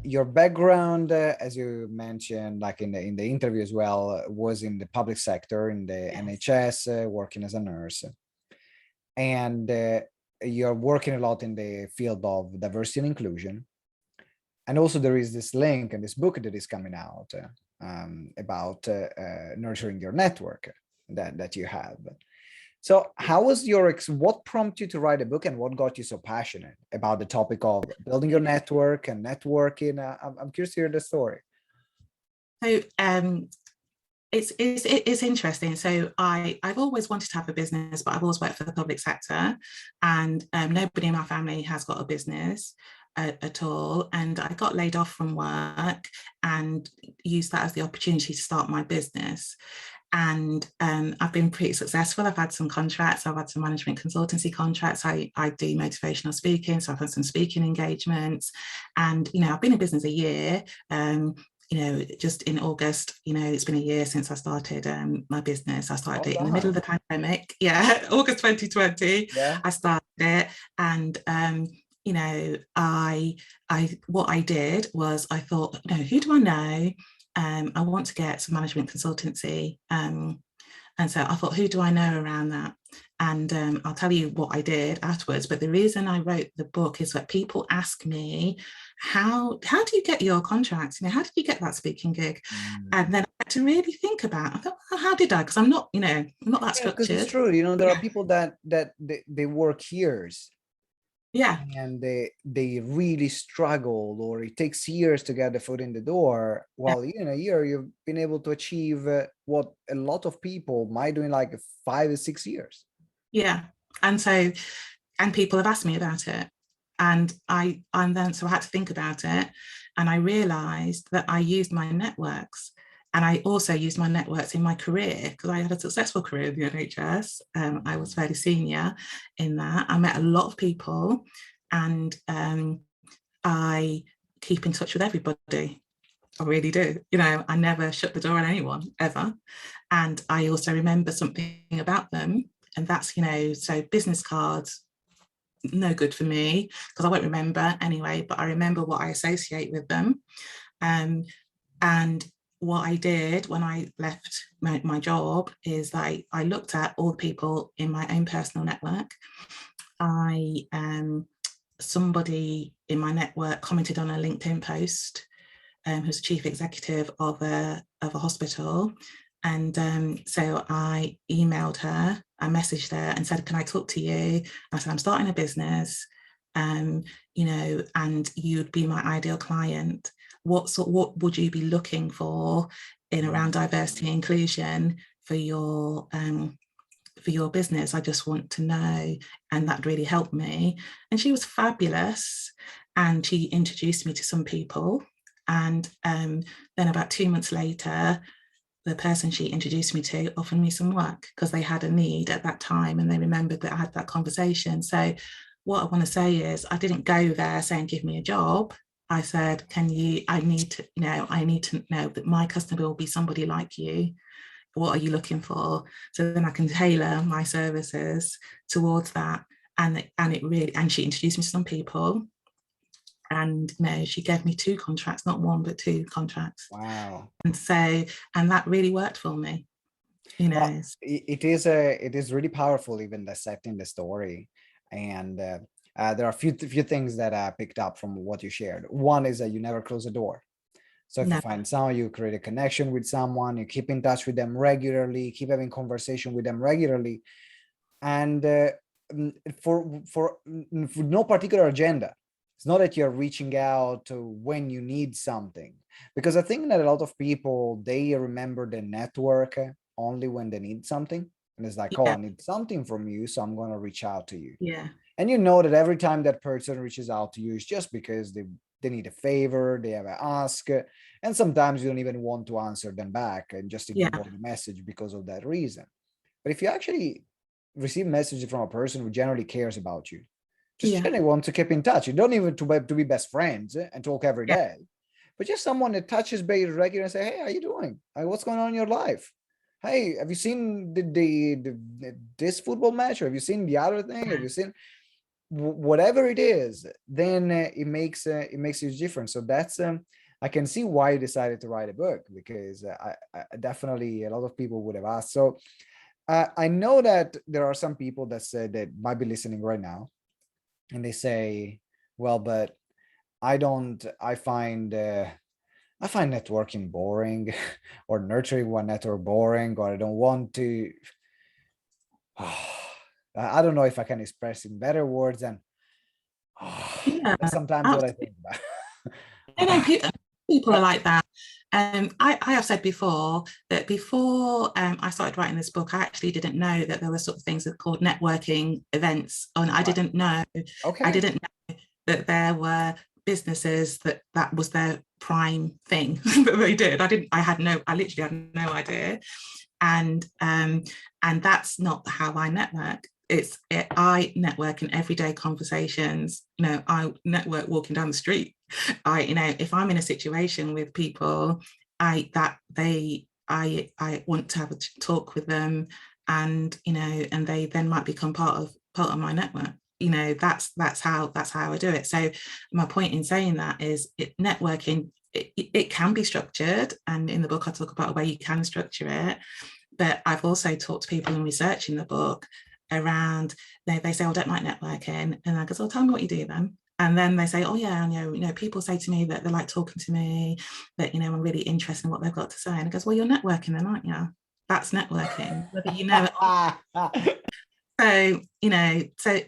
your background, as you mentioned, like in the interview as well, was in the public sector, in the Yes. NHS, working as a nurse, and you're working a lot in the field of diversity and inclusion. And also there is this link and this book that is coming out about nurturing your network that you have. So how was your, what prompted you to write a book, and what got you so passionate about the topic of building your network and networking? I'm curious to hear the story. So it's interesting. So I've always wanted to have a business, but I've always worked for the public sector, and nobody in my family has got a business at all. And I got laid off from work and used that as the opportunity to start my business. And I've been pretty successful. I've had some contracts. I've had some management consultancy contracts. I do motivational speaking, so I've had some speaking engagements. And I've been in business a year. Just in August, it's been a year since I started my business. I started it in the middle of the pandemic. Yeah, August 2020. Yeah. I started it, and what I did was I thought, who do I know? I want to get some management consultancy. And so I thought, who do I know around that? And I'll tell you what I did afterwards. But the reason I wrote the book is that people ask me, how do you get your contracts? How did you get that speaking gig? And then I had to really think about, I thought, well, how did I? Because I'm not, I'm not that structured. Because it's true, there are people that they work years. Yeah. And they really struggle, or it takes years to get the foot in the door. While in a year you've been able to achieve what a lot of people might do in like 5 or 6 years. Yeah. And people have asked me about it. And so I had to think about it. And I realized that I used my networks. And I also used my networks in my career, because I had a successful career in the NHS. I was fairly senior in that. I met a lot of people, and I keep in touch with everybody. I really do. I never shut the door on anyone, ever. And I also remember something about them. And that's, so business cards, no good for me, because I won't remember anyway, but I remember what I associate with them. And what I did when I left my job is I looked at all the people in my own personal network. Somebody in my network commented on a LinkedIn post, who's a chief executive of a hospital. And so I emailed her, I messaged her and said, can I talk to you? I said, I'm starting a business, and you'd be my ideal client. What would you be looking for in around diversity and inclusion for your business? I just want to know. And that really helped me. And she was fabulous. And she introduced me to some people. And then about 2 months later, the person she introduced me to offered me some work, because they had a need at that time and they remembered that I had that conversation. So what I want to say is, I didn't go there saying, give me a job. I said, I need to know that my customer will be somebody like you. What are you looking for? So then I can tailor my services towards that. And she introduced me to some people. And she gave me 2 contracts, not 1, but 2 contracts. Wow. And that really worked for me. Well, it is really powerful, even dissecting the story. And there are a few things that I picked up from what you shared. One is that you never close a door. So if you find someone, you create a connection with someone, you keep in touch with them regularly, keep having conversation with them regularly, and for no particular agenda. It's not that you're reaching out to when you need something, because I think that a lot of people, they remember the network only when they need something. And it's like, oh, I need something from you, so I'm going to reach out to you. Yeah. And that every time that person reaches out to you is just because they need a favor, they have an ask, and sometimes you don't even want to answer them back and just ignore the message because of that reason. But if you actually receive messages from a person who generally cares about you, just generally want to keep in touch, you don't even to be best friends and talk every day, but just someone that touches base regularly and say, hey, how you doing? What's going on in your life? Hey, have you seen this football match? Or have you seen the other thing? Have you seen? whatever it is, then it makes a huge difference. So that's I can see why you decided to write a book, because I definitely, a lot of people would have asked. So I know that there are some people that said that might be listening right now, and they say, well, but I find networking boring, or nurturing one network boring, or I don't want to. I don't know if I can express in better words than Yeah, that's sometimes what I absolutely. think about. You know, people are like that. I have said before that before I started writing this book, I actually didn't know that there were sort of things that called networking events, and I Right. didn't know, I Okay. didn't know that there were businesses that was their prime thing that they did. I literally had no idea, and that's not how I network. I network in everyday conversations. I network walking down the street. If I'm in a situation with people, I want to have a talk with them, and they then might become part of my network. That's how I do it. So my point in saying that is, networking, it can be structured, and in the book I talk about a way you can structure it. But I've also talked to people in researching the book around, they say, oh, I don't like networking. And I go, well, tell me what you do then. And then they say, oh yeah, people say to me that they like talking to me, that, I'm really interested in what they've got to say. And I goes, well, you're networking then, aren't you? That's networking, whether you know it or not. So, so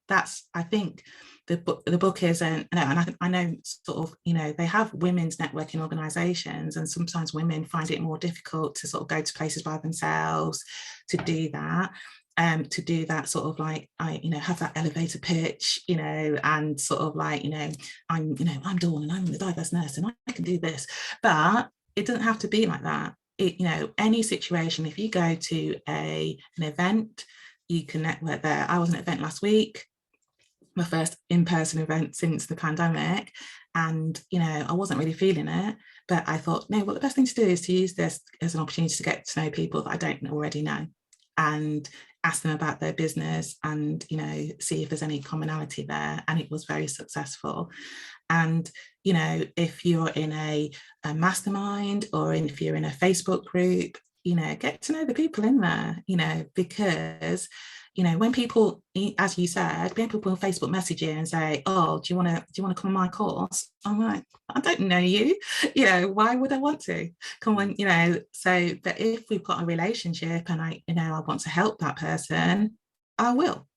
that's, I think the book is, and I know sort of, they have women's networking organizations, and sometimes women find it more difficult to sort of go to places by themselves to do that sort of like, have that elevator pitch, and sort of like, I'm Dawn and I'm the diverse nurse and I can do this. But it doesn't have to be like that. Any situation, if you go to an event, you can network there. I was at an event last week, my first in-person event since the pandemic, and I wasn't really feeling it, but I thought, no, well, the best thing to do is to use this as an opportunity to get to know people that I don't already know, and ask them about their business, and see if there's any commonality there. And it was very successful. And if you're in a mastermind, or if you're in a Facebook group, get to know the people in there, because when people, as you said, when people on Facebook message you and say, oh, do you want to come on my course? I'm like, I don't know you. Why would I want to come on? So, but if we've got a relationship and I want to help that person, I will.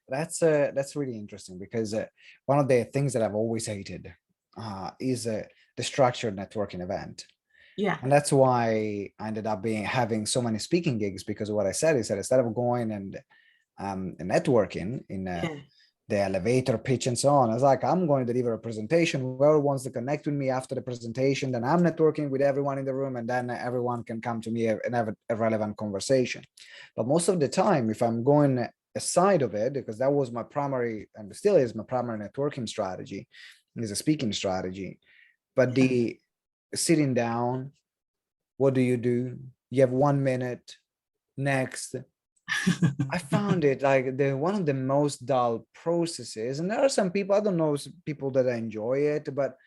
That's really interesting, because one of the things that I've always hated is the structured networking event. Yeah. And that's why I ended up having so many speaking gigs, because what I said is that instead of going and networking in Yeah. the elevator pitch and so on, I was like, I'm going to deliver a presentation. Whoever wants to connect with me after the presentation, then I'm networking with everyone in the room, and then everyone can come to me and have a relevant conversation. But most of the time, if I'm going aside of it, because that was my primary, and still is my primary networking strategy, is a speaking strategy. But Yeah. the sitting down, what do? You have 1 minute, next. I found it like one of the most dull processes. And there are some people, I don't know, people that enjoy it, but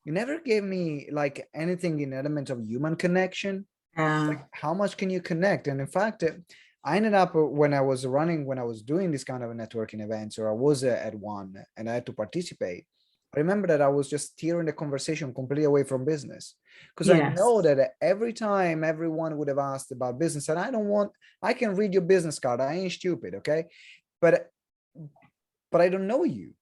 it never gave me like anything in element of human connection. It's Yeah. like, how much can you connect? And in fact, I ended up when I was doing this kind of networking events, or I was at one and I had to participate. I remember that I was just steering the conversation completely away from business, because I know Yes. that every time everyone would have asked about business, and I can read your business card. I ain't stupid, okay? But I don't know you.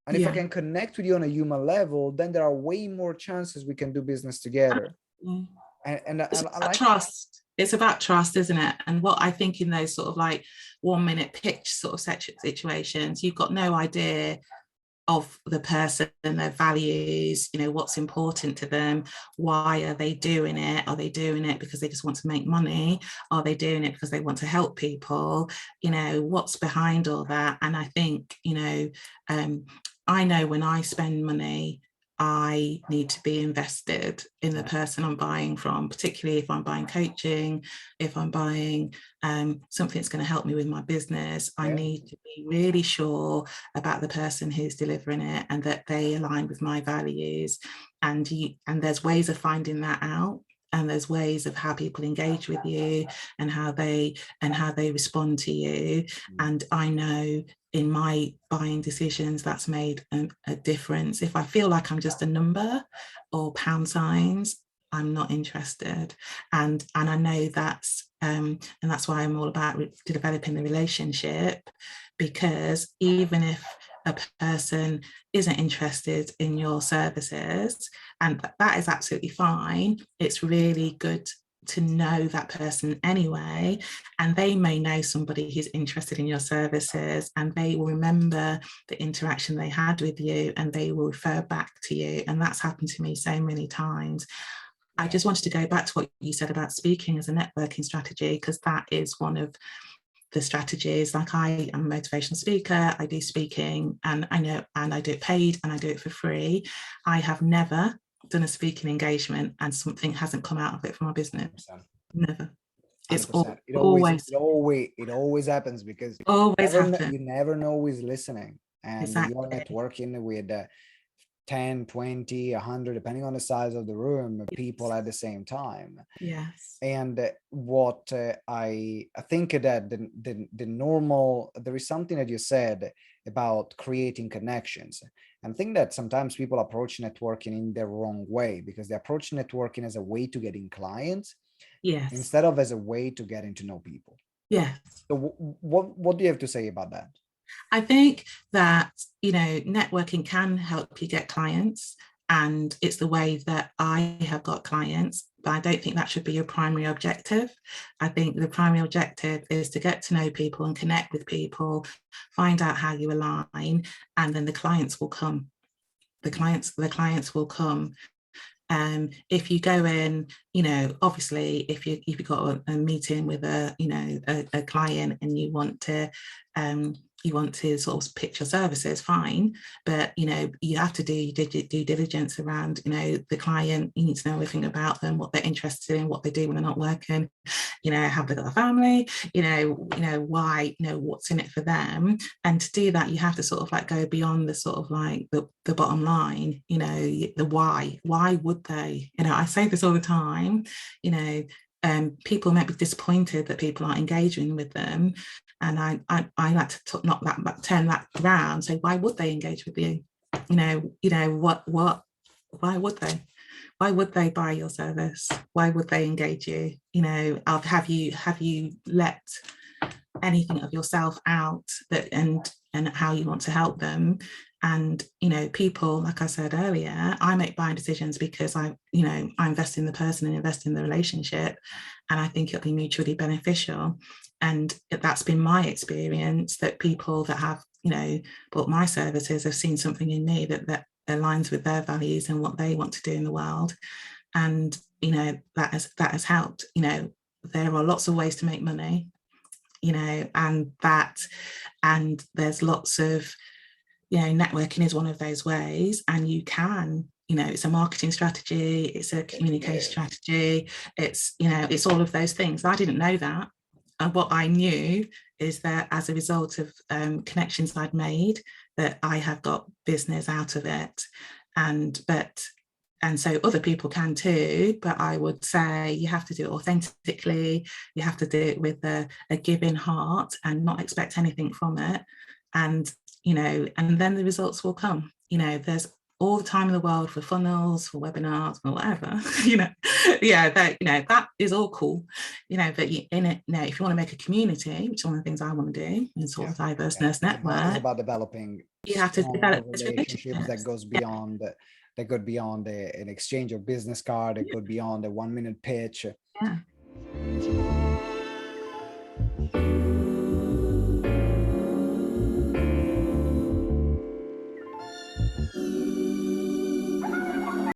And if I Yeah. can connect with you on a human level, then there are way more chances we can do business together. Absolutely. And It's I about like. trust. It's about trust, isn't it? And what I think in those sort of like 1 minute pitch sort of situations, you've got no idea of the person, their values, what's important to them. Why are they doing it? Are they doing it because they just want to make money? Are they doing it because they want to help people? What's behind all that? And I think, I know when I spend money, I need to be invested in the person I'm buying from, particularly if I'm buying coaching, if I'm buying something that's going to help me with my business. I need to be really sure about the person who's delivering it and that they align with my values. And there's ways of finding that out. And there's ways of how people engage with you and how they respond to you. And I know in my buying decisions that's made a difference. If I feel like I'm just a number or pound signs, I'm not interested. And I know that's and that's why I'm all about developing the relationship, because even if a person isn't interested in your services, and that is absolutely fine, it's really good to know that person anyway, and they may know somebody who's interested in your services, and they will remember the interaction they had with you and they will refer back to you. And that's happened to me so many times. I just wanted to go back to what you said about speaking as a networking strategy, because that is one of the strategies. Like, I am a motivational speaker, I do speaking, and I know, and I do it paid and I do it for free. I have never done a speaking engagement and something hasn't come out of it for my business. 100%. Never. It's 100%. It always happens, because always happens. you never know who is listening, and Exactly. you're networking with 10, 20, 100, depending on the size of the room, people at the same time. Yes. And what I think that the normal, there is something that you said about creating connections. And I think that sometimes people approach networking in the wrong way, because they approach networking as a way to get in clients, Yes. instead of as a way to getting to know people. Yes. So what do you have to say about that? I think that, networking can help you get clients, and it's the way that I have got clients, but I don't think that should be your primary objective. I think the primary objective is to get to know people and connect with people, find out how you align, and then the clients will come. The clients will come. If you go in, obviously, if you've got a meeting with a client and you want to sort of pitch your services, fine, but you have to do due diligence around the client. You need to know everything about them, what they're interested in, what they do when they're not working, have they got a family, why, what's in it for them. And to do that, you have to sort of like go beyond the sort of like the bottom line, the why would they, I say this all the time, people might be disappointed that people aren't engaging with them, and I like to turn that around. So why would they engage with you? Why would they? Why would they buy your service? Why would they engage you? Have you let anything of yourself out, that and how you want to help them? And people, like I said earlier, I make buying decisions because I invest in the person and invest in the relationship, and I think it'll be mutually beneficial. And that's been my experience, that people that have bought my services have seen something in me that aligns with their values and what they want to do in the world. And that has helped. There are lots of ways to make money, and there's lots of networking is one of those ways. And you can, it's a marketing strategy, it's a communication strategy, it's all of those things. I didn't know that. And what I knew is that as a result of connections I'd made, that I have got business out of it. And so other people can too, but I would say you have to do it authentically. You have to do it with a giving heart and not expect anything from it. And and then the results will come. There's all the time in the world for funnels, for webinars, or whatever. That is all cool. But in it, if you want to make a community, which is one of the things I want to do, in sort of diverse nurse network, it's about developing you have to develop relationships that goes beyond an exchange of business card. It could be on the 1-minute pitch. Yeah.